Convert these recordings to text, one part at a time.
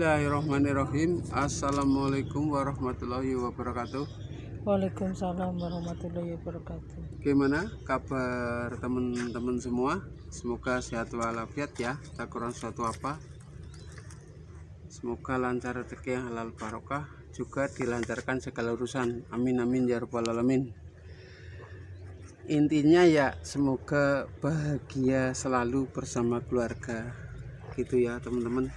Bismillahirrahmanirrahim. Assalamualaikum warahmatullahi wabarakatuh. Waalaikumsalam warahmatullahi wabarakatuh. Gimana kabar teman-teman semua? Semoga sehat walafiat ya, tak kurang suatu apa. Semoga lancar rezeki yang halal barokah, juga dilancarkan segala urusan. Amin amin ya rabbal alamin. Intinya ya semoga bahagia selalu bersama keluarga, gitu ya teman-teman.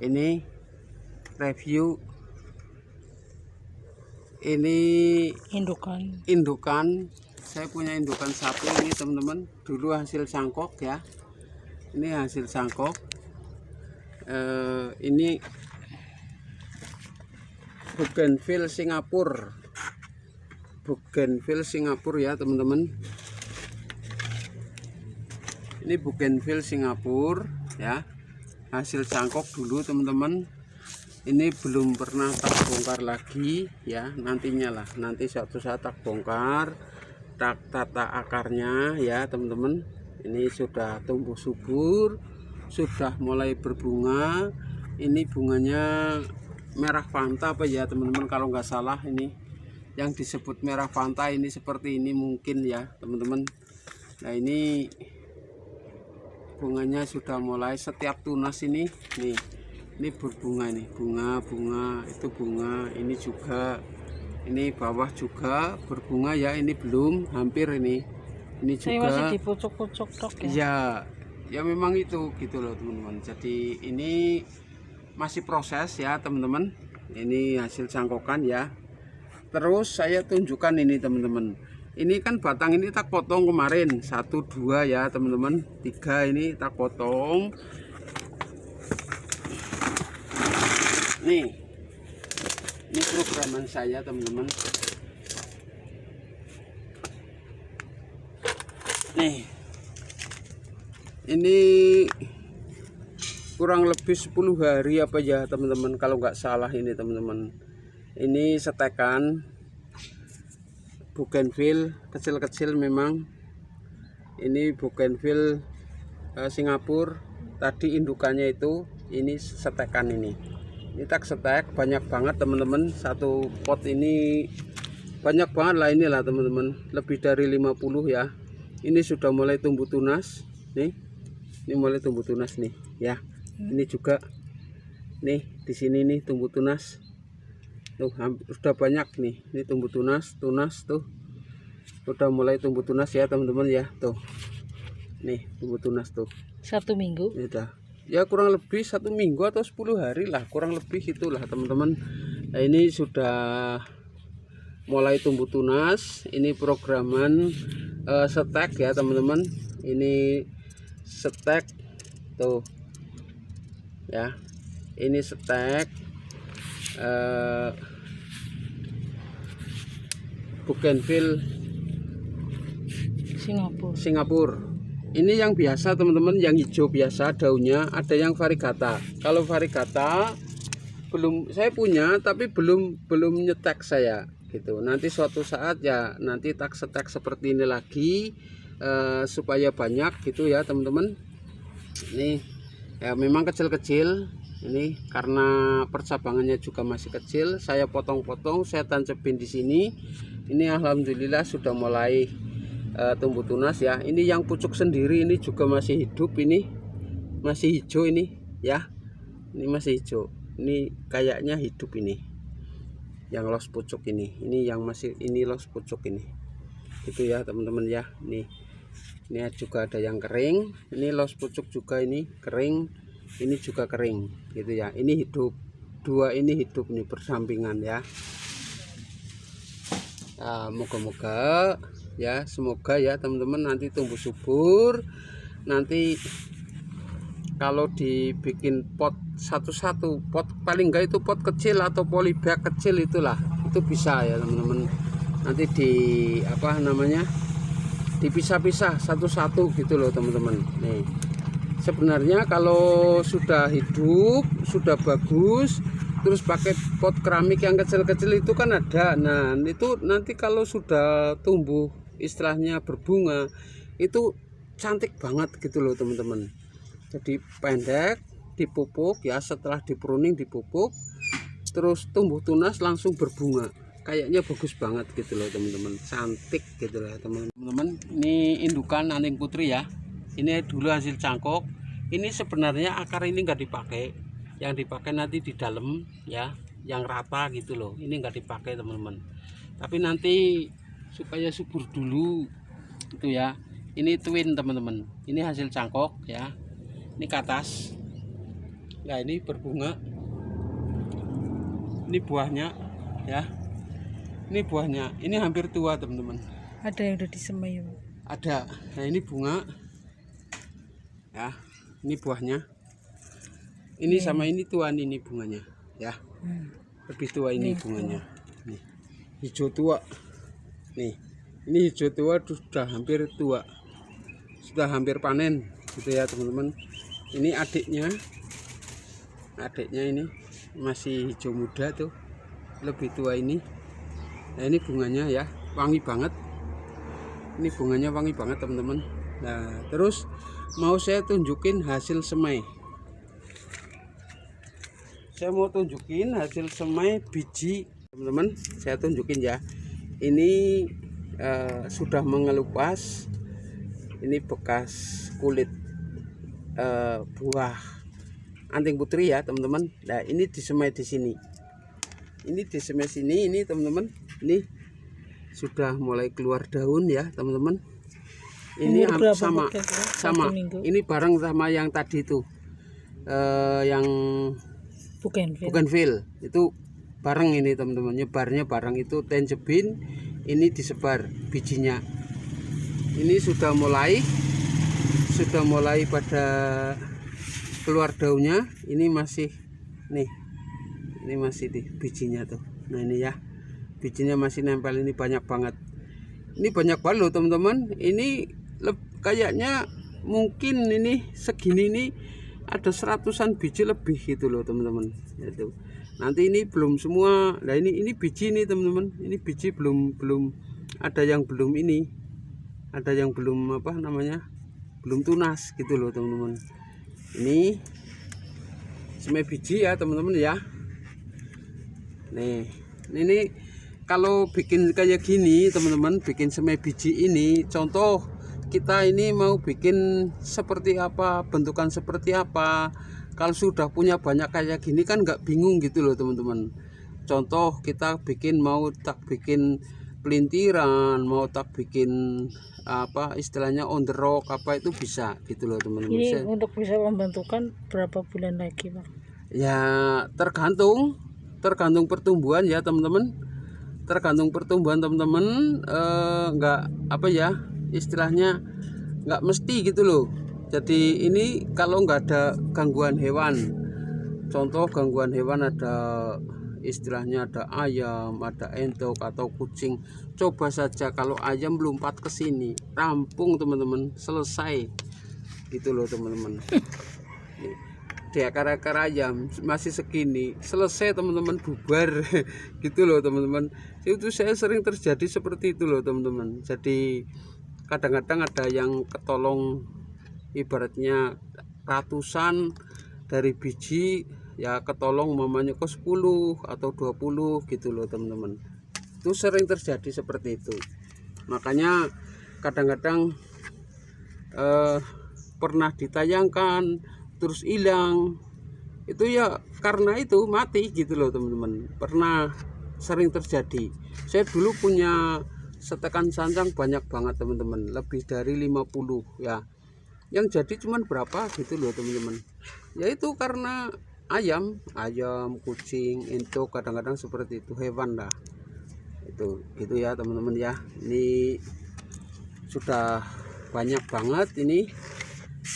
Ini review ini indukan. Saya punya indukan satu ini teman-teman, dulu hasil sangkok ya. Ini hasil sangkok. Ini Bougainville Singapura ya teman-teman. Ini Bougainville Singapura ya, hasil sangkok dulu teman-teman. Ini belum pernah tak bongkar lagi ya, nantinya lah, nanti suatu saat tak bongkar, tak tata akarnya ya teman-teman. Ini sudah tumbuh subur, sudah mulai berbunga. Ini bunganya merah Fanta apa ya teman-teman, kalau nggak salah ini yang disebut merah Fanta. Ini seperti ini mungkin ya teman-teman. Nah ini bunganya sudah mulai, setiap tunas ini nih, ini berbunga nih, bunga itu bunga. Ini juga, ini bawah juga berbunga ya. Ini belum, hampir ini juga masih di pucuk-pucuk tok ya. Ya memang itu gitu loh teman-teman. Jadi ini masih proses ya teman-teman. Ini hasil sangkokan ya. Terus saya tunjukkan ini teman-teman. Ini kan batang ini tak potong kemarin 1, 2 ya teman-teman, 3 ini tak potong. Nih, ini programan saya teman-teman. Nih, ini kurang lebih 10 hari apa ya teman-teman, kalau nggak salah ini teman-teman. Ini setekan Bougainville kecil-kecil memang. Ini Bougainville Singapura tadi indukannya itu. Ini setekan ini tak setek banyak banget teman-teman. Satu pot ini banyak banget lah, inilah teman-teman, lebih dari 50 ya. Ini sudah mulai tumbuh tunas nih, ini mulai tumbuh tunas nih ya. Ini juga nih di sini nih tumbuh tunas tuh, sudah banyak nih. Ini tumbuh tunas tuh, udah mulai tumbuh tunas ya teman-teman ya. Tuh nih tumbuh tunas tuh 1 minggu udah ya, kurang lebih 1 minggu atau 10 hari lah, kurang lebih itulah teman-teman. Nah ini sudah mulai tumbuh tunas. Ini programan setek ya teman-teman. Ini setek tuh ya, ini setek Bougainville Singapura. Ini yang biasa teman-teman, yang hijau biasa daunnya. Ada yang variegata. Kalau variegata belum saya punya, tapi belum nyetek saya gitu. Nanti suatu saat ya, nanti tak setek seperti ini lagi supaya banyak gitu ya teman-teman. Ini ya memang kecil-kecil. Ini karena percabangannya juga masih kecil, saya potong-potong, saya tancepin di sini. Ini alhamdulillah sudah mulai tumbuh tunas ya. Ini yang pucuk sendiri ini juga masih hidup, ini masih hijau ini ya. Ini masih hijau. Ini kayaknya hidup ini. Yang los pucuk ini yang masih, ini los pucuk ini. Gitu ya teman-teman ya. Nih. Ini juga ada yang kering. Ini los pucuk juga ini kering. Ini juga kering gitu ya. Ini hidup, 2 ini hidup nih bersampingan ya. Nah, moga-moga ya, semoga ya teman-teman nanti tumbuh subur. Nanti kalau dibikin pot satu-satu, pot paling enggak itu pot kecil atau polybag kecil itulah, itu bisa ya teman-teman. Nanti di apa namanya, dipisah-pisah satu-satu gitu loh teman-teman. Nih sebenarnya kalau sudah hidup, sudah bagus, terus pakai pot keramik yang kecil-kecil itu kan ada. Nah itu nanti kalau sudah tumbuh, istilahnya berbunga, itu cantik banget gitu loh teman-teman. Jadi pendek, dipupuk ya, setelah dipruning dipupuk terus tumbuh tunas langsung berbunga. Kayaknya bagus banget gitu loh teman-teman, cantik gitu loh teman-teman. Ini indukan anting putri ya, ini dulu hasil cangkok. Ini sebenarnya akar ini nggak dipakai, yang dipakai nanti di dalam ya, yang rata gitu loh. Ini nggak dipakai teman-teman, tapi nanti supaya subur dulu itu ya. Ini twin teman-teman, ini hasil cangkok ya, ini ke atas. Nah ini berbunga, ini buahnya ya, ini buahnya, ini hampir tua teman-teman. Ada yang udah disemai. Ada. Nah ini bunga ya, ini buahnya, ini sama ini tuan, ini bunganya ya, lebih tua ini bunganya. Nih hijau tua, nih ini hijau tua, sudah hampir tua, sudah hampir panen gitu ya teman-teman. Ini adiknya ini masih hijau muda tuh, lebih tua ini. Nah ini bunganya ya, wangi banget, ini bunganya wangi banget teman-teman. Nah terus mau saya tunjukin hasil semai, saya mau tunjukin hasil semai biji teman-teman. Saya tunjukin ya, ini sudah mengelupas, ini bekas kulit buah anting putri ya teman-teman. Nah ini disemai di sini, ini disemai sini, ini teman-teman, ini sudah mulai keluar daun ya teman-teman. Ini sama ini bareng sama yang tadi itu yang Bougainville itu bareng ini teman-teman, nyebarnya bareng itu tanjebin. Ini disebar bijinya, ini sudah mulai pada keluar daunnya. Ini masih nih, ini masih di bijinya tuh. Nah ini ya, bijinya masih nempel, ini banyak banget, ini banyak banget loh teman-teman. Ini kayaknya mungkin ini segini ini ada 100-an biji lebih gitu loh teman-teman. Itu nanti ini belum semua. Nah ini biji nih teman-teman, ini biji belum ada yang belum ini, ada yang belum apa namanya, belum tunas gitu loh teman-teman. Ini semai biji ya teman-teman ya. Nih ini kalau bikin kayak gini teman-teman, bikin semai biji ini, contoh kita ini mau bikin seperti apa, bentukan seperti apa, kalau sudah punya banyak kayak gini kan nggak bingung gitu loh teman-teman. Contoh kita bikin, mau tak bikin pelintiran, mau tak bikin apa istilahnya on the rock apa, itu bisa gitu loh teman-teman. Ini untuk bisa membentukan berapa bulan lagi Pak? Ya tergantung pertumbuhan ya teman-teman, tergantung pertumbuhan teman-teman. Nggak apa ya istilahnya, nggak mesti gitu loh. Jadi ini kalau nggak ada gangguan hewan, contoh gangguan hewan ada istilahnya ada ayam, ada entok atau kucing, coba saja kalau ayam lompat ke sini, rampung teman-teman, selesai gitu loh teman-teman. Di akar-akar ayam masih segini, selesai teman-teman, bubar gitu loh teman-teman. Itu saya sering terjadi seperti itu loh teman-teman. Jadi kadang-kadang ada yang ketolong ibaratnya ratusan dari biji ya, ketolong mamanya ke 10 atau 20 gitu loh teman-teman. Itu sering terjadi seperti itu. Makanya kadang-kadang pernah ditayangkan terus hilang, itu ya karena itu mati gitu loh teman-teman. Pernah sering terjadi. Saya dulu punya setekan sancang banyak banget teman-teman, lebih dari 50 ya, yang jadi cuman berapa gitu loh teman-teman. Ya itu karena ayam, kucing, entok, kadang-kadang seperti itu, hewan lah itu gitu ya teman-teman ya. Ini sudah banyak banget, ini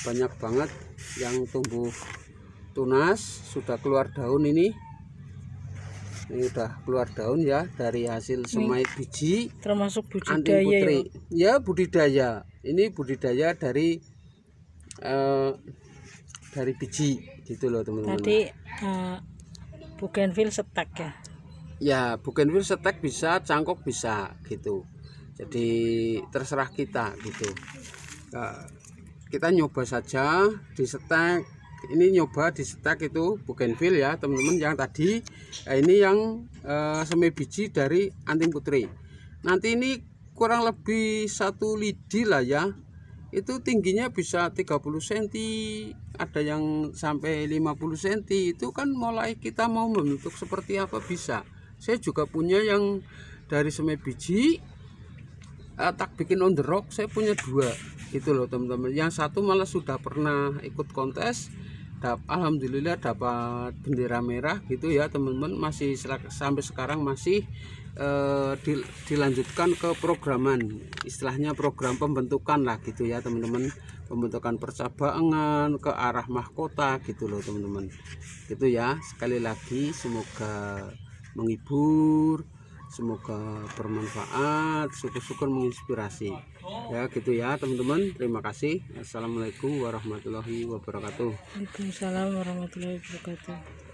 banyak banget yang tumbuh tunas, sudah keluar daun. Ini udah keluar daun ya dari hasil semai biji, termasuk anting budidaya putri ya, budidaya. Ini budidaya dari biji gitu loh teman-teman. tadi Bougainville setek ya. Ya Bougainville setek bisa, cangkok bisa gitu. Jadi terserah kita gitu. Nah, kita nyoba saja di setek ini nyoba di stek itu bougainville ya teman-teman yang tadi. Ini yang semi biji dari anting putri. Nanti ini kurang lebih 1 lidi lah ya, itu tingginya bisa 30 cm, ada yang sampai 50 cm. Itu kan mulai kita mau membentuk seperti apa bisa. Saya juga punya yang dari semi biji, tak bikin on the rock. Saya punya 2 gitu loh teman-teman. Yang satu malah sudah pernah ikut kontes, alhamdulillah dapat bendera merah gitu ya teman-teman. Masih sampai sekarang masih dilanjutkan ke programan, istilahnya program pembentukan lah gitu ya teman-teman, pembentukan percabangan ke arah mahkota gitu loh teman-teman. Gitu ya, sekali lagi semoga menghibur, semoga bermanfaat, syukur-syukur menginspirasi ya gitu ya teman-teman. Terima kasih. Assalamualaikum warahmatullahi wabarakatuh. Waalaikumsalam warahmatullahi wabarakatuh.